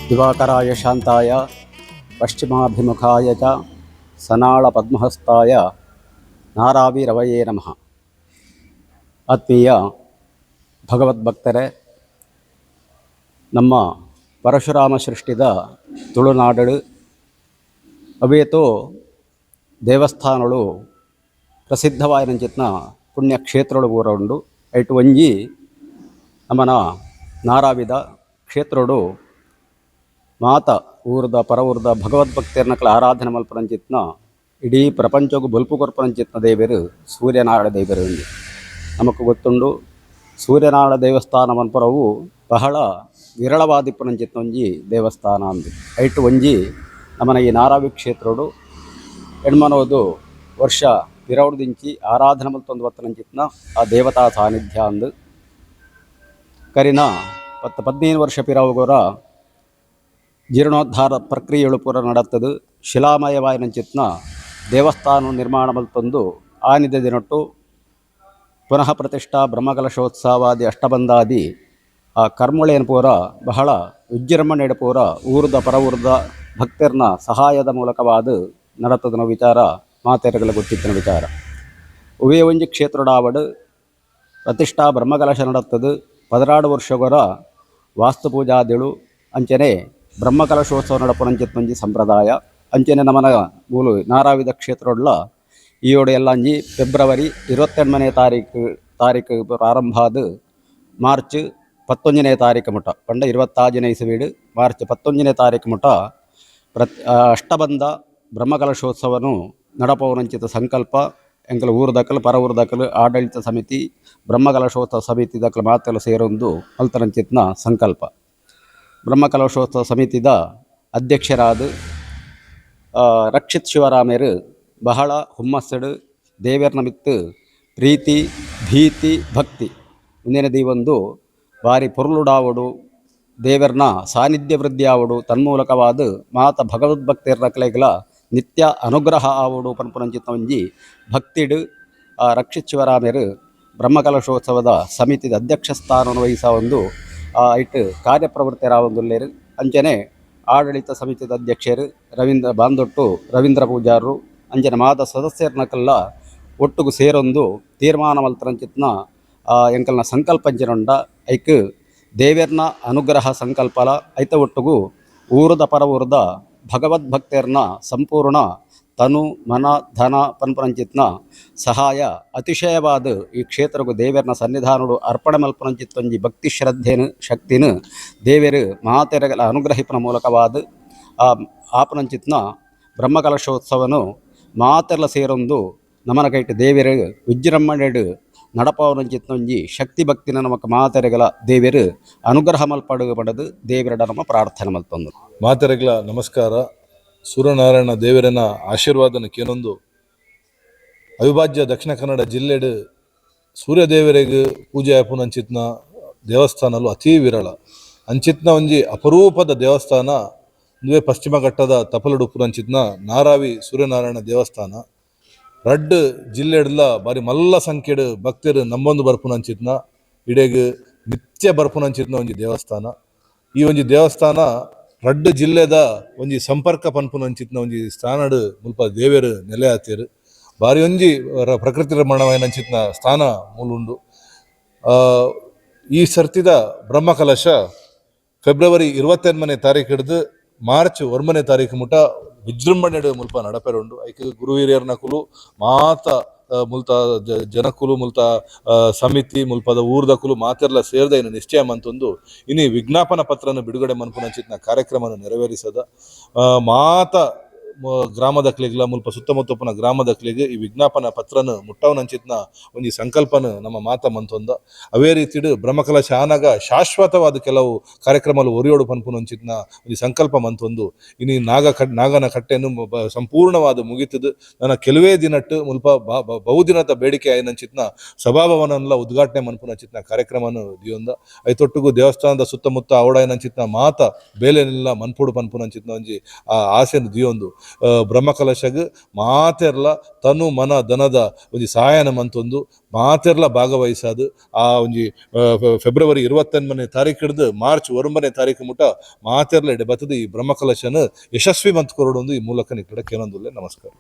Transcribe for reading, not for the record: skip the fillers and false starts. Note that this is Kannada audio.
ದಿವಾಕರಾಯ ಶಾಂತಾಯ ಪಶ್ಚಿಮಾಭಿಮುಖಾಯ ಚ ಸನಾಳ ಪದ್ಮಹಸ್ತಾಯ ನಾರಾವಿರವಯೇ ನಮಃ. ಆತ್ಮೀಯ ಭಗವದ್ಭಕ್ತರೇ, ನಮ್ಮ ಪರಶುರಾಮ ಸೃಷ್ಟಿದ ತುಳುನಾಡು ಅವೇತೋ ದೇವಸ್ಥಾನಗಳು ಪ್ರಸಿದ್ಧವಾಯಿನಂಚಿತ್ನ ಪುಣ್ಯಕ್ಷೇತ್ರಗಳು ಊರ ಉಂಡು. ಐಟು ಒಂಜಿ ನಮ್ಮನ ನಾರಾವಿದ ಕ್ಷೇತ್ರಡು ಮಾತ ಊರದ ಪರ ಊರದ ಭಗವದ್ಭಕ್ತರನಕಲ ಆರಾಧನೆ ಮಲ್ಪರಂಚಿತ್ನ ಇಡೀ ಪ್ರಪಂಚಕ್ಕೂ ಬಲ್ಪು ಕೊರ್ಪರಂಚಿತ್ನ ದೇವರು ಸೂರ್ಯನಾರಾಯಣ ದೇವರು ಉಂಡು. ನಮకు ಗೊತ್ತುಂಡು ಸೂರ್ಯನಾರಾಯಣ ದೇವಸ್ಥಾನ ಮನ್ಪುರವು ಬಹಳ ವಿರಳವಾದಿಪ್ಪುನಂಚಿತ್ನ ಒಂಜಿ ದೇವಸ್ಥಾನ ಅಂದು. ಐಟು ಒಂಜಿ ನಮ್ಮನ ಈ ನಾರಾವಿ ಕ್ಷೇತ್ರಡು ಹೆಣ್ಮನೋದು ವರ್ಷ ಪಿರವಡ್ದಿಂಚಿ ಆರಾಧನೆ ಮಲ್ತೊಂದು ಬತ್ತನಂಚಿತ್ನ ಆ ದೇವತಾ ಸಾನ್ನಿಧ್ಯ ಅಂದು. ಕರಿನ 10-15 ವರ್ಷ ಪಿರವುಗೋರ ಜೀರ್ಣೋದ್ಧಾರ ಪ್ರಕ್ರಿಯೆಗಳು ಪೂರ ನಡೆತದು. ಶಿಲಾಮಯವಾಯಿನಂಚಿತ್ನ ದೇವಸ್ಥಾನ ನಿರ್ಮಾಣ ಮಲ್ತೊಂದು ಆನಿದ ದಿನಟ್ಟು ಪುನಃ ಪ್ರತಿಷ್ಠಾ ಬ್ರಹ್ಮಕಲಶೋತ್ಸವಾದಿ ಅಷ್ಟಬಂಧಾದಿ ಆ ಕರ್ಮಳೇನು ಪೂರ ಬಹಳ ವಿಜೃಂಭಣೆಯ ಪೂರ ಊರದ ಪರ ಊರದ ಭಕ್ತರನ್ನ ಸಹಾಯದ ಮೂಲಕವಾದ ನಡೆತದನ ವಿಚಾರ ಮಾತೆರೆಗಳ ಗೊತ್ತಿತ್ತಿನ ವಿಚಾರ. ಉವೇ ಒಂಜಿ ಕ್ಷೇತ್ರಡಾವಡು ಪ್ರತಿಷ್ಠಾ ಬ್ರಹ್ಮಕಲಶ ನಡೆತದು. 16 ವರ್ಷಗೊರ ವಾಸ್ತು ಪೂಜಾದಿಗಳು ಅಂಚನೆ ಬ್ರಹ್ಮಕಲಶೋತ್ಸವ ನಡಪುನಂಚಿತ್ನೊಂಜಿ ಸಂಪ್ರದಾಯ. ಅಂಚನೆ ನಮ್ಮನ ಮೂಲು ನಾರಾವಿದ ಕ್ಷೇತ್ರಡ್ಲ ಈಯೋಡು ಎಲ್ಲ ಅಂಜಿ ಫೆಬ್ರವರಿ 28ನೇ ತಾರೀಕು ಪ್ರಾರಂಭ ಆದ ಮಾರ್ಚ್ 11ನೇ ತಾರೀಕು ಮುಟ ಪಂಡ 26ನೇ ಇಸವೀಡು ಮಾರ್ಚ್ 11ನೇ ತಾರೀಕು ಮುಟ ಅಷ್ಟಬಂಧ ಬ್ರಹ್ಮಕಲಶೋತ್ಸವನು ನಡಪವನಂಚಿತ ಸಂಕಲ್ಪ ಎಂಕಲು ಊರು ದಕ್ಕಲು ಪರ ಊರು ದಕ್ಕಲು ಆಡಳಿತ ಸಮಿತಿ ಬ್ರಹ್ಮಕಲಶೋತ್ಸವ ಸಮಿತಿ ದಕ್ಕಲು ಮಾತೆಲ್ಲ ಸೇರೊಂದು ಮಲ್ತನಂಚಿತ್ನ ಸಂಕಲ್ಪ. ಬ್ರಹ್ಮಕಲಶೋತ್ಸವ ಸಮಿತಿದ ಅಧ್ಯಕ್ಷರಾದ ರಕ್ಷಿತ್ ಶಿವರಾಮೇರು ಬಹಳ ಹುಮ್ಮಸ್ಸಡು ದೇವರನ ಮಿತ್ತು ಪ್ರೀತಿ ಭೀತಿ ಭಕ್ತಿ ಮುಂದಿನದಿ ಒಂದು ಬಾರಿ ಪೊರ್ಲುಡಾವಡು ದೇವರನ ಸಾನ್ನಿಧ್ಯ ವೃದ್ಧಿ ಆವಡು ತನ್ಮೂಲಕವಾದ ಮಾತ ಭಗವದ್ಭಕ್ತರ ಕಲೆಗಳ ನಿತ್ಯ ಅನುಗ್ರಹ ಆವಡು ಪನ್ಪುನಂಚಿತ್ನ ಒಂಜಿ ಭಕ್ತಿಡು ರಕ್ಷಿತ್ ಶಿವರಾಮೇರು ಬ್ರಹ್ಮಕಲಶೋತ್ಸವದ ಸಮಿತಿದ ಅಧ್ಯಕ್ಷ ಸ್ಥಾನವನ್ನು ವಹಿಸ ಒಂದು ಇಟ್ಟು ಕಾರ್ಯಪ್ರವೃತ್ತರಾವೊಂದುಲ್ಲೇರು. ಅಂಚನೆ ಆಡಳಿತ ಸಮಿತಿದ ಅಧ್ಯಕ್ಷರು ರವೀಂದ್ರ ಪೂಜಾರರು ಅಂಚನೆ ಮಾದ ಸದಸ್ಯರನಕಲ್ಲ ಒಟ್ಟಿಗೂ ಸೇರೊಂದು ತೀರ್ಮಾನ ಮಲ್ತರಂಚಿತ್ನ ಎಂಕಲ್ನ ಸಂಕಲ್ಪಂಚಿನೊಂಡ ಐಕ್ ದೇವರನ ಅನುಗ್ರಹ ಸಂಕಲ್ಪಲ ಐತ ಒಟ್ಟಿಗೂ ಊರದ ಪರ ಊರದ ಭಗವದ್ಭಕ್ತರನ್ನ ಸಂಪೂರ್ಣ ತನು ಮನ ಧನ ಪನ್ಪರಂಚಿತ್ನ ಸಹಾಯ ಅತಿಶಯವಾದ ಈ ಕ್ಷೇತ್ರಗೂ ದೇವರನ ಸನ್ನಿಧಾನಡು ಅರ್ಪಣೆ ಮಲ್ಪರಂಚಿತ್ತೊಂಜಿ ಭಕ್ತಿ ಶ್ರದ್ಧೆನು ಶಕ್ತಿನು ದೇವರು ಮಾತೆರೆಗಳ ಅನುಗ್ರಹಿಪನ ಮೂಲಕವಾದ ಆಪನಂಚಿತ್ನ ಬ್ರಹ್ಮಕಲಶೋತ್ಸವನು ಮಾತೆಲ್ಲ ಸೇರೊಂದು ನಮನ ಕೈಟ್ ದೇವರು ವಿಜೃಂಭಣೆಡು ನಡಪವನಂಚಿತ್ನೊಂಜಿ ಶಕ್ತಿ ಭಕ್ತಿನ ನಮಕ್ ಮಾತೆರೆಗಳ ದೇವರು ಅನುಗ್ರಹ ಮಲ್ಪಡು ಪಡೆದು ದೇವರಡ ನಮ್ಮ ಪ್ರಾರ್ಥನೆ ಮಲ್ತೊಂದು. ಮಾತೆರೆಗಳ ನಮಸ್ಕಾರ. ಸೂರ್ಯನಾರಾಯಣ ದೇವರನ ಆಶೀರ್ವಾದನ ಕೇನೊಂದು ಅವಿಭಾಜ್ಯ ದಕ್ಷಿಣ ಕನ್ನಡ ಜಿಲ್ಲೆಡು ಸೂರ್ಯದೇವರಿಗೆ ಪೂಜೆ ಆಪುನಂಚಿತ್ನ ದೇವಸ್ಥಾನಲು ಅತೀ ವಿರಳ ಅಂಚಿತ್ನ ಒಂಜಿ ಅಪರೂಪದ ದೇವಸ್ಥಾನ ಇಂದುವೆ ಪಶ್ಚಿಮ ಘಟ್ಟದ ತಪಲುಡುಪುನಂಚಿತ್ನ ನಾರಾವಿ ಸೂರ್ಯನಾರಾಯಣ ದೇವಸ್ಥಾನ. ರಡ್ಡ್ ಜಿಲ್ಲೆಡ್ಲ ಬಾರಿ ಮಲ್ಲ ಸಂಖ್ಯೆಡು ಭಕ್ತರು ನಂಬೊಂದು ಬರ್ಪುನಂಚಿತ್ನ ಇಡೆಗ್ ನಿತ್ಯ ಬರ್ಪುನಂಚಿತ್ನ ಒಂಜಿ ದೇವಸ್ಥಾನ. ಈ ಒಂಜಿ ದೇವಸ್ಥಾನ ರಡ್ಡ್ ಜಿಲ್ಲೆದ ಒಂಜಿ ಸಂಪರ್ಕ ಪನ್ಪುನಂಚಿತ್ನ ಒಂಜಿ ಸ್ಥಾನಡ್ ಮುಲ್ಪ ದೇವೆರು ನೆಲೆ ಆತೇರು. ಬಾರಿ ಒಂಜಿ ಪ್ರಕೃತಿ ರಮಣವಾಯಿನಂಚಿತ್ನ ಸ್ಥಾನ ಮೂಲುಂಡು. ಈ ಸರ್ತಿದ ಬ್ರಹ್ಮಕಲಶ ಫೆಬ್ರವರಿ 28ನೇ ತಾರೀಕು ಹಿಡಿದು ಮಾರ್ಚ್ 1ನೇ ತಾರೀಕು ಮುಟ ವಿಜೃಂಭಣೆಡು ಮುಲ್ಪ ನಡಪೆರುಂಡು. ಐಕೆ ಗುರು ಹಿರಿಯರ್ನ ಕುಲು ಮಾತ ಮುಲ್ತ ಜನಕುಲು ಮುಲ್ತ ಸಮಿತಿ ಮುಲ್ಪದ ಊರ್ದ ಕುಲು ಮಾತೆರ್ಲ ಸೇರ್ದ ಇನ್ನು ನಿಶ್ಚಯ ಮಂತೊಂದು ಇನ್ನು ವಿಜ್ಞಾಪನ ಪತ್ರನ ಬಿಡುಗಡೆ ಮನ್ಪುನಂಚಿತ್ನ ಕಾರ್ಯಕ್ರಮನ ನೆರವೇರಿಸದ ಮಾತ ಗ್ರಾಮದಕ್ಲಿಗ್ಲ ಮುಲ್ಪ ಸುತ್ತಮುತ್ತಪ್ಪನ ಗ್ರಾಮದಕ್ಲಿಗೆ ಈ ವಿಜ್ಞಾಪನ ಪತ್ರನ ಮುಟ್ಟವನಂಚಿತ್ನ ಒಂಜಿ ಸಂಕಲ್ಪನ ನಮ್ಮ ಮಾತ ಮಂತೊಂದ. ಅವೇ ರೀತಿಡು ಬ್ರಹ್ಮಕಲಶ ಆನಾಗ ಶಾಶ್ವತವಾದ ಕೆಲವು ಕಾರ್ಯಕ್ರಮಗಳು ಒರಿಯೋಡು ಪನ್ಪುನಂಚಿತ್ನ ಒಂಜಿ ಸಂಕಲ್ಪ ಮಂತೊಂದು ಇನ್ನು ನಾಗನ ಕಟ್ಟೆನು ಸಂಪೂರ್ಣವಾದ ಮುಗಿತದು. ನನ್ನ ಕೆಲವೇ ದಿನಟ್ಟು ಮುಲ್ಪ ಬಹುದಿನದ ಬೇಡಿಕೆ ಆಯ್ನಂಚಿತ್ನ ಸಭಾಭವನಲ್ಲ ಉದ್ಘಾಟನೆ ಮನ್ಪುನಂಚಿತ್ನ ಕಾರ್ಯಕ್ರಮನು ದಿಯೊಂದ. ಐತೊಟ್ಟಿಗೂ ದೇವಸ್ಥಾನದ ಸುತ್ತಮುತ್ತ ಅವಡಾಯ್ನಂಚಿತ್ನ ಮಾತ ಬೇಲೆನೆಲ್ಲ ಮನ್ಪುಡು ಪನ್ಪುನಂಚಿತ್ನ ಒಂಜಿ ಆ ಆಸೆನು ದಿಯೊಂದು. ಬ್ರಹ್ಮಕಲಶಗ್ ಮಾತೆರ್ಲ ತನು ಮನ ಧನದ ಒಂಜಿ ಸಹಾಯನ ಮಂತೊಂದು ಮಾತೆರ್ಲ ಭಾಗವಹಿಸಾದು ಆ ಒಂಜಿ ಫೆಬ್ರವರಿ 28 ತಾರೀಕು ಹಿಡಿದು ಮಾರ್ಚ್ 1 ತಾರೀಕು ಮುಟ ಮಾತೆರ್ಲ ಎಡೆ ಬತ್ತದ ಈ ಬ್ರಹ್ಮಕಲಶನ ಯಶಸ್ವಿ ಮಂತ್ ಕೊರಡೊಂದು ಈ ಮೂಲಕ ನಿಕಟ ಕೇನೊಂದುಲ್ಲೆ. ನಮಸ್ಕಾರ.